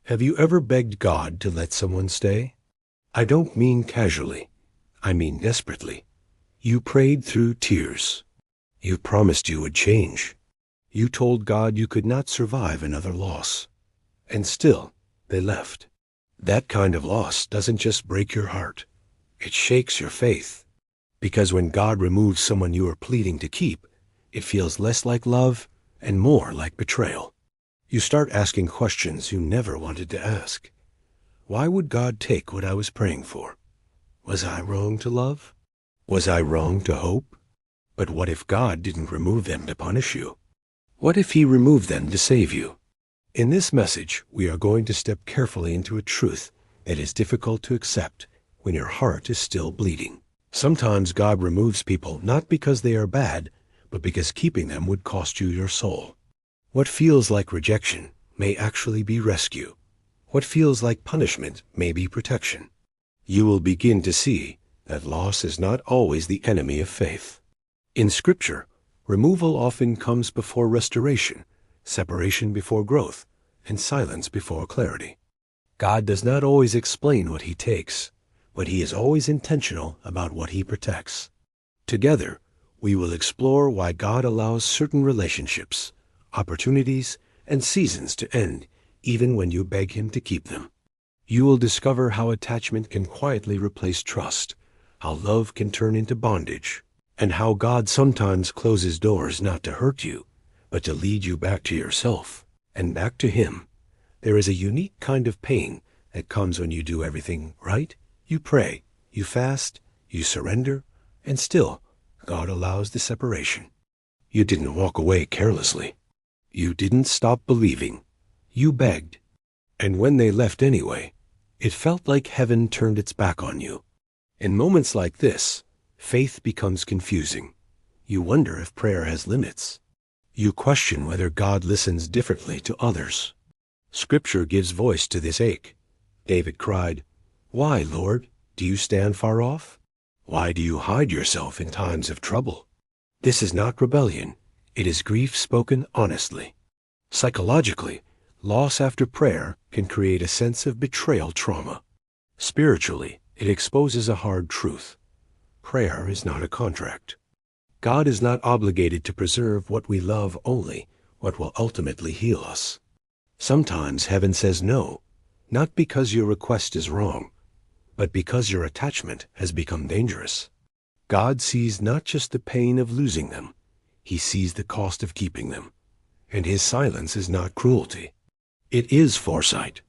Have you ever begged God to let someone stay? I don't mean casually. I mean desperately. You prayed through tears. You promised you would change. You told God you could not survive another loss. And still, they left. That kind of loss doesn't just break your heart. It shakes your faith. Because when God removes someone you are pleading to keep, it feels less like love and more like betrayal. You start asking questions you never wanted to ask. Why would God take what I was praying for? Was I wrong to love? Was I wrong to hope? But what if God didn't remove them to punish you? What if He removed them to save you? In this message, we are going to step carefully into a truth that is difficult to accept when your heart is still bleeding. Sometimes God removes people not because they are bad, but because keeping them would cost you your soul. What feels like rejection may actually be rescue. What feels like punishment may be protection. You will begin to see that loss is not always the enemy of faith. In Scripture, removal often comes before restoration, separation before growth, and silence before clarity. God does not always explain what He takes, but He is always intentional about what He protects. Together, we will explore why God allows certain relationships, opportunities, and seasons to end even when you beg Him to keep them. You will discover how attachment can quietly replace trust, how love can turn into bondage, and how God sometimes closes doors not to hurt you, but to lead you back to yourself and back to Him. There is a unique kind of pain that comes when you do everything right. You pray, you fast, you surrender, and still, God allows the separation. You didn't walk away carelessly. You didn't stop believing. You begged. And when they left anyway, it felt like heaven turned its back on you. In moments like this, faith becomes confusing. You wonder if prayer has limits. You question whether God listens differently to others. Scripture gives voice to this ache. David cried, "Why, Lord, do you stand far off? Why do you hide yourself in times of trouble?" This is not rebellion. It is grief spoken honestly. Psychologically, loss after prayer can create a sense of betrayal trauma. Spiritually, it exposes a hard truth. Prayer is not a contract. God is not obligated to preserve what we love, only what will ultimately heal us. Sometimes heaven says no, not because your request is wrong, but because your attachment has become dangerous. God sees not just the pain of losing them, He sees the cost of keeping them. And His silence is not cruelty. It is foresight.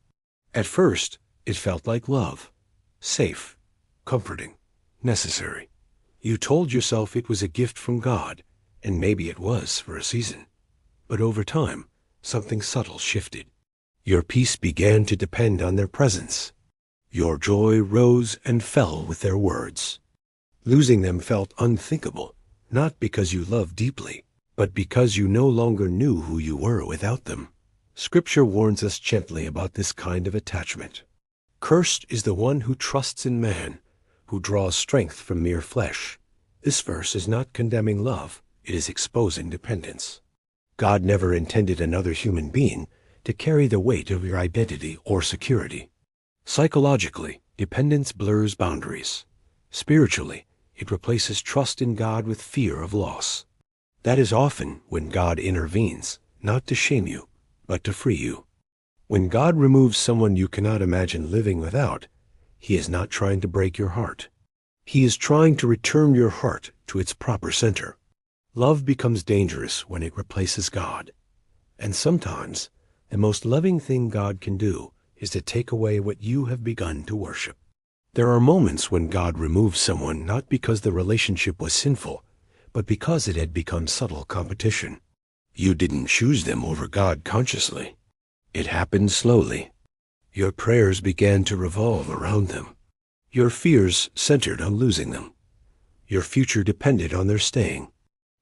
At first, it felt like love. Safe, comforting, necessary. You told yourself it was a gift from God, and maybe it was for a season. But over time, something subtle shifted. Your peace began to depend on their presence. Your joy rose and fell with their words. Losing them felt unthinkable, not because you loved deeply, but because you no longer knew who you were without them. Scripture warns us gently about this kind of attachment. Cursed is the one who trusts in man, who draws strength from mere flesh. This verse is not condemning love, it is exposing dependence. God never intended another human being to carry the weight of your identity or security. Psychologically, dependence blurs boundaries. Spiritually, it replaces trust in God with fear of loss. That is often when God intervenes, not to shame you, but to free you. When God removes someone you cannot imagine living without, He is not trying to break your heart. He is trying to return your heart to its proper center. Love becomes dangerous when it replaces God. And sometimes, the most loving thing God can do is to take away what you have begun to worship. There are moments when God removes someone not because the relationship was sinful, but because it had become subtle competition. You didn't choose them over God consciously. It happened slowly. Your prayers began to revolve around them. Your fears centered on losing them. Your future depended on their staying.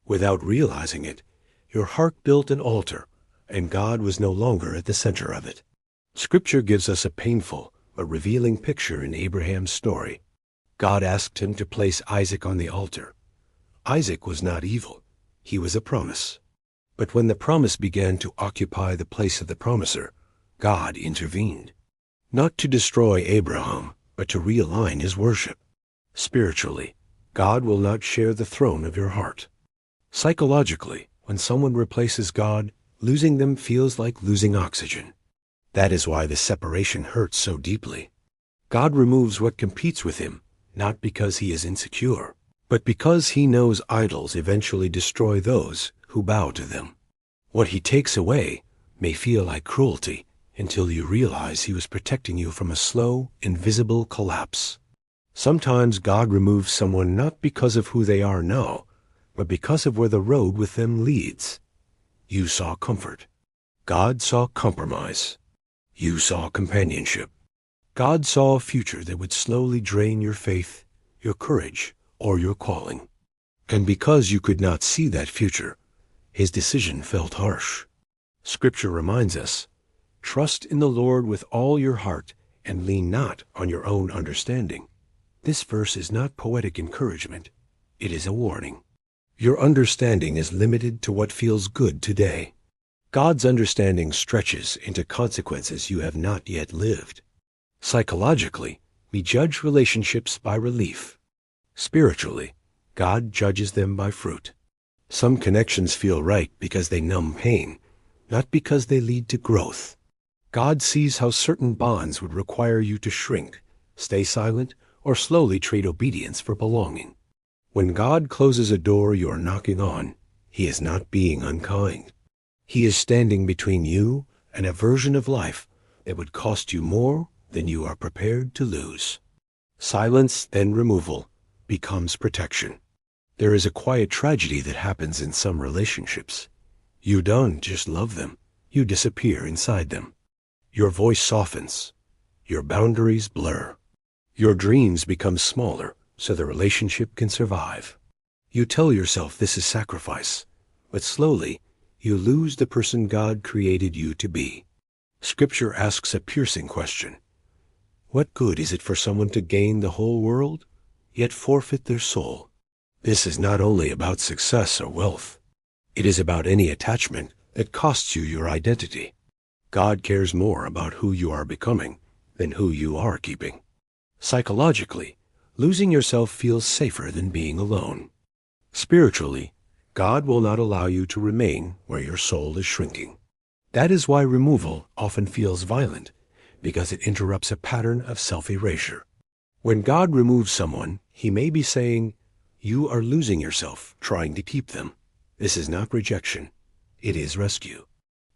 Without realizing it, your heart built an altar, and God was no longer at the center of it. Scripture gives us a painful but revealing picture in Abraham's story. God asked him to place Isaac on the altar. Isaac was not evil. He was a promise. But when the promise began to occupy the place of the promiser, God intervened. Not to destroy Abraham, but to realign his worship. Spiritually, God will not share the throne of your heart. Psychologically, when someone replaces God, losing them feels like losing oxygen. That is why the separation hurts so deeply. God removes what competes with him, not because he is insecure, but because he knows idols eventually destroy those who bow to them. What he takes away may feel like cruelty until you realize he was protecting you from a slow, invisible collapse. Sometimes God removes someone not because of who they are now, but because of where the road with them leads. You saw comfort. God saw compromise. You saw companionship. God saw a future that would slowly drain your faith, your courage, or your calling. And because you could not see that future, his decision felt harsh. Scripture reminds us, "Trust in the Lord with all your heart and lean not on your own understanding." This verse is not poetic encouragement. It is a warning. Your understanding is limited to what feels good today. God's understanding stretches into consequences you have not yet lived. Psychologically, we judge relationships by relief. Spiritually, God judges them by fruit. Some connections feel right because they numb pain, not because they lead to growth. God sees how certain bonds would require you to shrink, stay silent, or slowly trade obedience for belonging. When God closes a door you are knocking on, he is not being unkind. He is standing between you and a version of life that would cost you more than you are prepared to lose. Silence, then removal, becomes protection. There is a quiet tragedy that happens in some relationships. You don't just love them, you disappear inside them. Your voice softens. Your boundaries blur. Your dreams become smaller so the relationship can survive. You tell yourself this is sacrifice, but slowly you lose the person God created you to be. Scripture asks a piercing question. What good is it for someone to gain the whole world, yet forfeit their soul? This is not only about success or wealth. It is about any attachment that costs you your identity. God cares more about who you are becoming than who you are keeping. Psychologically, losing yourself feels safer than being alone. Spiritually, God will not allow you to remain where your soul is shrinking. That is why removal often feels violent, because it interrupts a pattern of self-erasure. When God removes someone, he may be saying, "You are losing yourself trying to keep them." This is not rejection. It is rescue.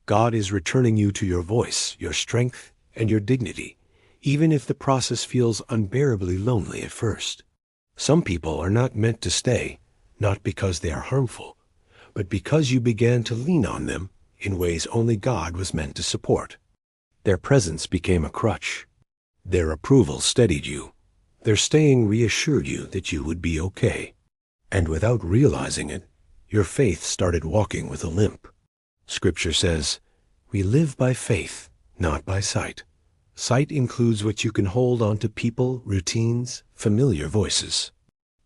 God is returning you to your voice, your strength, and your dignity, even if the process feels unbearably lonely at first. Some people are not meant to stay, not because they are harmful, but because you began to lean on them in ways only God was meant to support. Their presence became a crutch. Their approval steadied you. Their staying reassured you that you would be okay. And without realizing it, your faith started walking with a limp. Scripture says, "We live by faith, not by sight." Sight includes what you can hold on to: people, routines, familiar voices.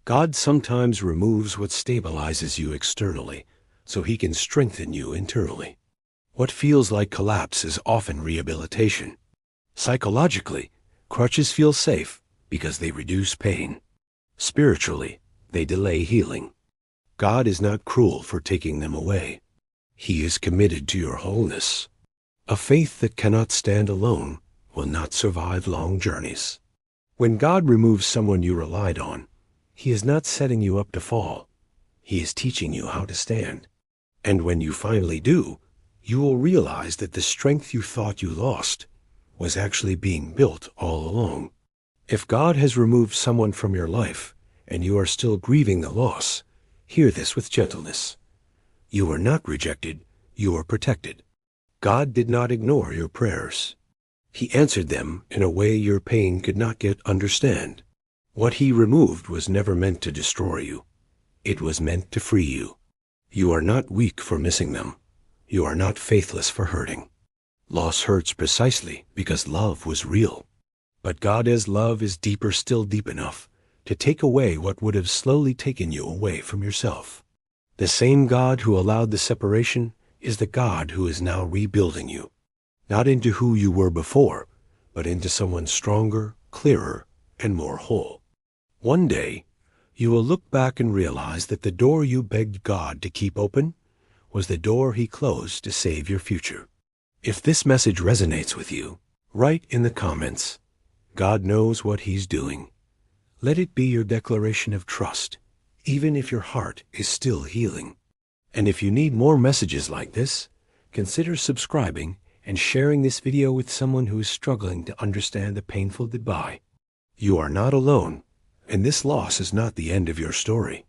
God sometimes removes what stabilizes you externally, so he can strengthen you internally. What feels like collapse is often rehabilitation. Psychologically, crutches feel safe because they reduce pain. Spiritually, they delay healing. God is not cruel for taking them away. He is committed to your wholeness. A faith that cannot stand alone will not survive long journeys. When God removes someone you relied on, he is not setting you up to fall. He is teaching you how to stand. And when you finally do, you will realize that the strength you thought you lost was actually being built all along. If God has removed someone from your life and you are still grieving the loss, hear this with gentleness. You were not rejected, you were protected. God did not ignore your prayers. He answered them in a way your pain could not yet understand. What he removed was never meant to destroy you. It was meant to free you. You are not weak for missing them. You are not faithless for hurting. Loss hurts precisely because love was real. But God's love is deeper, still deep enough to take away what would have slowly taken you away from yourself. The same God who allowed the separation is the God who is now rebuilding you. Not into who you were before, but into someone stronger, clearer, and more whole. One day, you will look back and realize that the door you begged God to keep open was the door He closed to save your future. If this message resonates with you, write in the comments, "God knows what He's doing." Let it be your declaration of trust, even if your heart is still healing. And if you need more messages like this, consider subscribing and sharing this video with someone who is struggling to understand the painful goodbye. You are not alone, and this loss is not the end of your story.